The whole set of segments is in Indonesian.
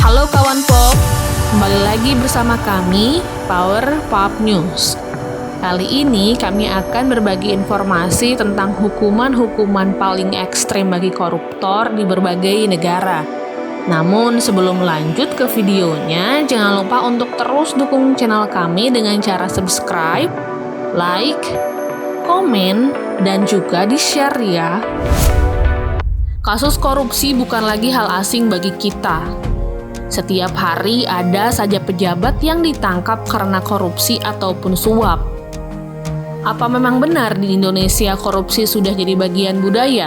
Halo kawan pop, kembali lagi bersama kami, Power Pop News. Kali ini kami akan berbagi informasi tentang hukuman-hukuman paling ekstrem bagi koruptor di berbagai negara. Namun sebelum lanjut ke videonya, jangan lupa untuk terus dukung channel kami dengan cara subscribe, like, komen, dan juga di-share ya. Kasus korupsi bukan lagi hal asing bagi kita. Setiap hari ada saja pejabat yang ditangkap karena korupsi ataupun suap. Apa memang benar di Indonesia korupsi sudah jadi bagian budaya?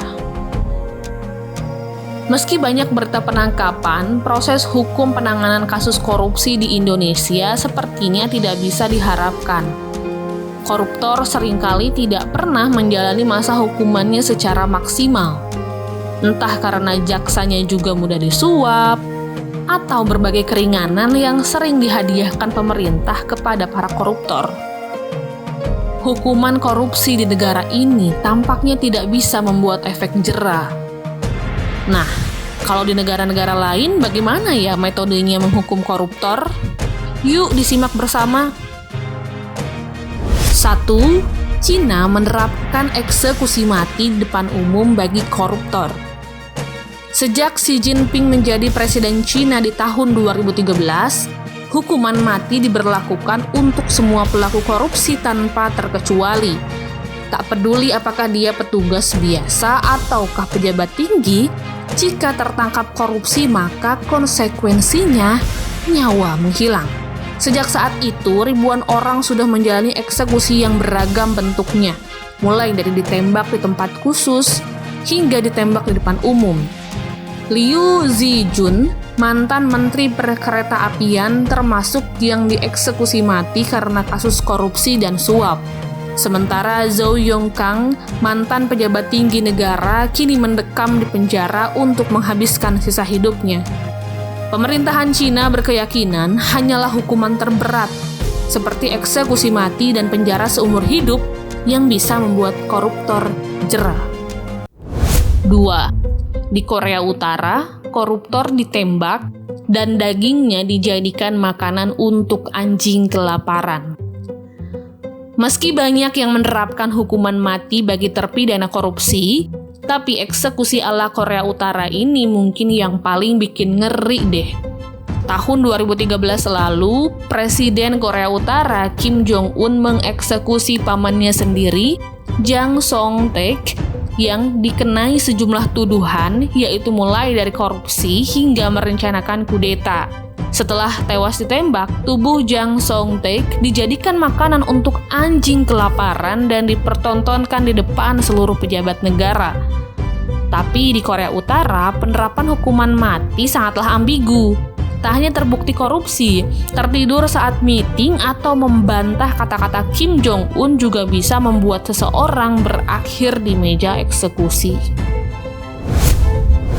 Meski banyak berita penangkapan, proses hukum penanganan kasus korupsi di Indonesia sepertinya tidak bisa diharapkan. Koruptor seringkali tidak pernah menjalani masa hukumannya secara maksimal. Entah karena jaksanya juga mudah disuap, atau berbagai keringanan yang sering dihadiahkan pemerintah kepada para koruptor. Hukuman korupsi di negara ini tampaknya tidak bisa membuat efek jera. Nah, kalau di negara-negara lain bagaimana ya metodenya menghukum koruptor? Yuk disimak bersama. 1. Cina menerapkan eksekusi mati di depan umum bagi koruptor. Sejak Xi Jinping menjadi presiden Cina di tahun 2013, hukuman mati diberlakukan untuk semua pelaku korupsi tanpa terkecuali. Tak peduli apakah dia petugas biasa ataukah pejabat tinggi, jika tertangkap korupsi maka konsekuensinya nyawa menghilang. Sejak saat itu, ribuan orang sudah menjalani eksekusi yang beragam bentuknya, mulai dari ditembak di tempat khusus hingga ditembak di depan umum. Liu Zijun, mantan menteri perkereta-apian, termasuk yang dieksekusi mati karena kasus korupsi dan suap. Sementara Zhou Yongkang, mantan pejabat tinggi negara, kini mendekam di penjara untuk menghabiskan sisa hidupnya. Pemerintahan Cina berkeyakinan hanyalah hukuman terberat, seperti eksekusi mati dan penjara seumur hidup, yang bisa membuat koruptor jera. 2. Di Korea Utara, koruptor ditembak dan dagingnya dijadikan makanan untuk anjing kelaparan. Meski banyak yang menerapkan hukuman mati bagi terpidana korupsi, tapi eksekusi ala Korea Utara ini mungkin yang paling bikin ngeri deh. Tahun 2013 lalu, Presiden Korea Utara Kim Jong-un mengeksekusi pamannya sendiri, Jang Song-taek, yang dikenai sejumlah tuduhan, yaitu mulai dari korupsi hingga merencanakan kudeta. Setelah tewas ditembak, tubuh Jang Song-taek dijadikan makanan untuk anjing kelaparan dan dipertontonkan di depan seluruh pejabat negara. Tapi di Korea Utara, penerapan hukuman mati sangatlah ambigu. Tak hanya terbukti korupsi, tertidur saat meeting atau membantah kata-kata Kim Jong-un juga bisa membuat seseorang berakhir di meja eksekusi.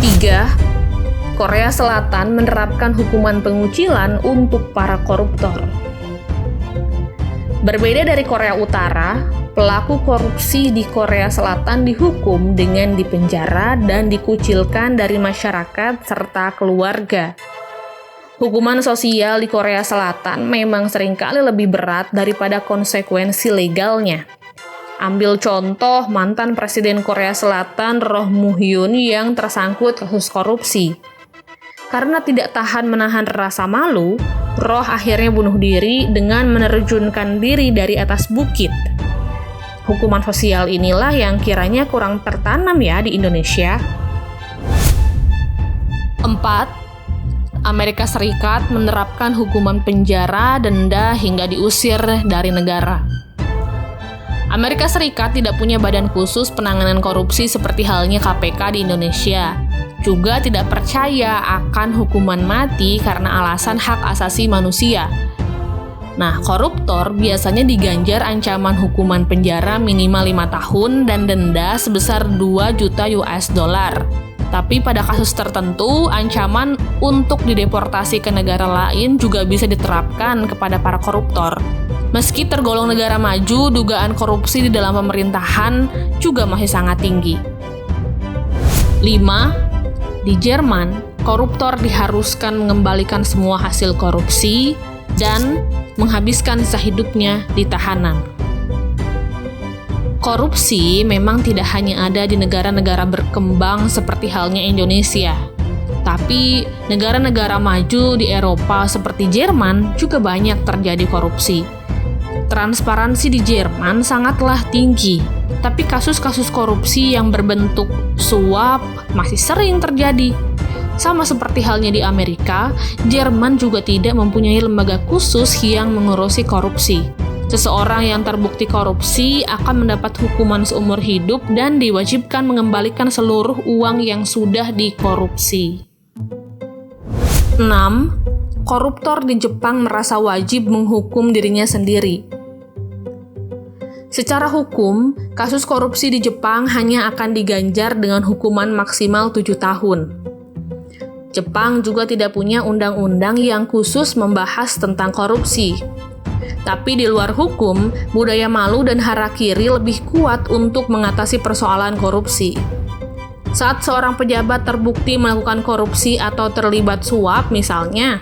3. Korea Selatan menerapkan hukuman pengucilan untuk para koruptor. Berbeda dari Korea Utara, pelaku korupsi di Korea Selatan dihukum dengan dipenjara dan dikucilkan dari masyarakat serta keluarga. Hukuman sosial di Korea Selatan memang seringkali lebih berat daripada konsekuensi legalnya. Ambil contoh mantan Presiden Korea Selatan Roh Moo-hyun yang tersangkut kasus korupsi. Karena tidak tahan menahan rasa malu, Roh akhirnya bunuh diri dengan menerjunkan diri dari atas bukit. Hukuman sosial inilah yang kiranya kurang tertanam ya di Indonesia. 4. Amerika Serikat menerapkan hukuman penjara, denda, hingga diusir dari negara. Amerika Serikat tidak punya badan khusus penanganan korupsi seperti halnya KPK di Indonesia. Juga tidak percaya akan hukuman mati karena alasan hak asasi manusia. Nah, koruptor biasanya diganjar ancaman hukuman penjara minimal 5 tahun dan denda sebesar 2 juta US dollar. Tapi pada kasus tertentu, ancaman untuk dideportasi ke negara lain juga bisa diterapkan kepada para koruptor. Meski tergolong negara maju, dugaan korupsi di dalam pemerintahan juga masih sangat tinggi. 5. Di Jerman, koruptor diharuskan mengembalikan semua hasil korupsi dan menghabiskan sisa hidupnya di tahanan. Korupsi memang tidak hanya ada di negara-negara berkembang seperti halnya Indonesia, tapi negara-negara maju di Eropa seperti Jerman juga banyak terjadi korupsi. Transparansi di Jerman sangatlah tinggi, tapi kasus-kasus korupsi yang berbentuk suap masih sering terjadi. Sama seperti halnya di Amerika, Jerman juga tidak mempunyai lembaga khusus yang mengurusi korupsi. Seseorang yang terbukti korupsi akan mendapat hukuman seumur hidup dan diwajibkan mengembalikan seluruh uang yang sudah dikorupsi. 6. Koruptor di Jepang merasa wajib menghukum dirinya sendiri. Secara hukum, kasus korupsi di Jepang hanya akan diganjar dengan hukuman maksimal 7 tahun. Jepang juga tidak punya undang-undang yang khusus membahas tentang korupsi. Tapi di luar hukum, budaya malu dan harakiri lebih kuat untuk mengatasi persoalan korupsi. Saat seorang pejabat terbukti melakukan korupsi atau terlibat suap misalnya,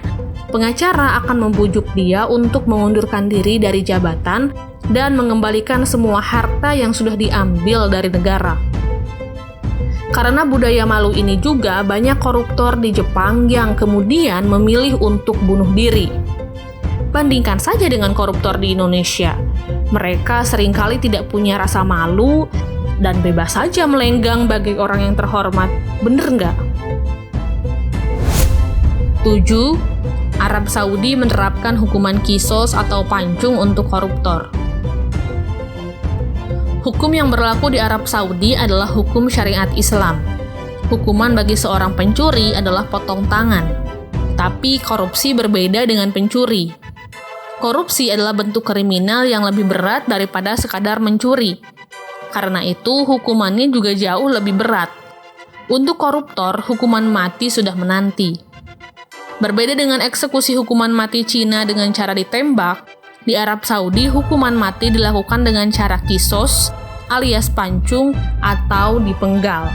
pengacara akan membujuk dia untuk mengundurkan diri dari jabatan dan mengembalikan semua harta yang sudah diambil dari negara. Karena budaya malu ini juga banyak koruptor di Jepang yang kemudian memilih untuk bunuh diri. Bandingkan saja dengan koruptor di Indonesia. Mereka seringkali tidak punya rasa malu dan bebas saja melenggang bagi orang yang terhormat. Bener nggak? 7. Arab Saudi menerapkan hukuman kisos atau pancung untuk koruptor. Hukum yang berlaku di Arab Saudi adalah hukum syariat Islam. Hukuman bagi seorang pencuri adalah potong tangan. Tapi korupsi berbeda dengan pencuri. Korupsi adalah bentuk kriminal yang lebih berat daripada sekadar mencuri. Karena itu, hukumannya juga jauh lebih berat. Untuk koruptor, hukuman mati sudah menanti. Berbeda dengan eksekusi hukuman mati Cina dengan cara ditembak, di Arab Saudi hukuman mati dilakukan dengan cara kisos, alias pancung, atau dipenggal.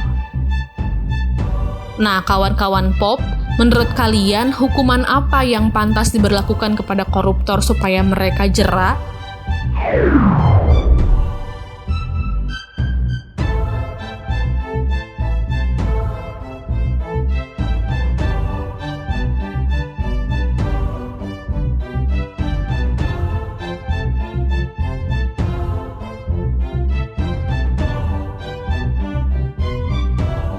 Nah, kawan-kawan pop, menurut kalian, hukuman apa yang pantas diberlakukan kepada koruptor supaya mereka jera?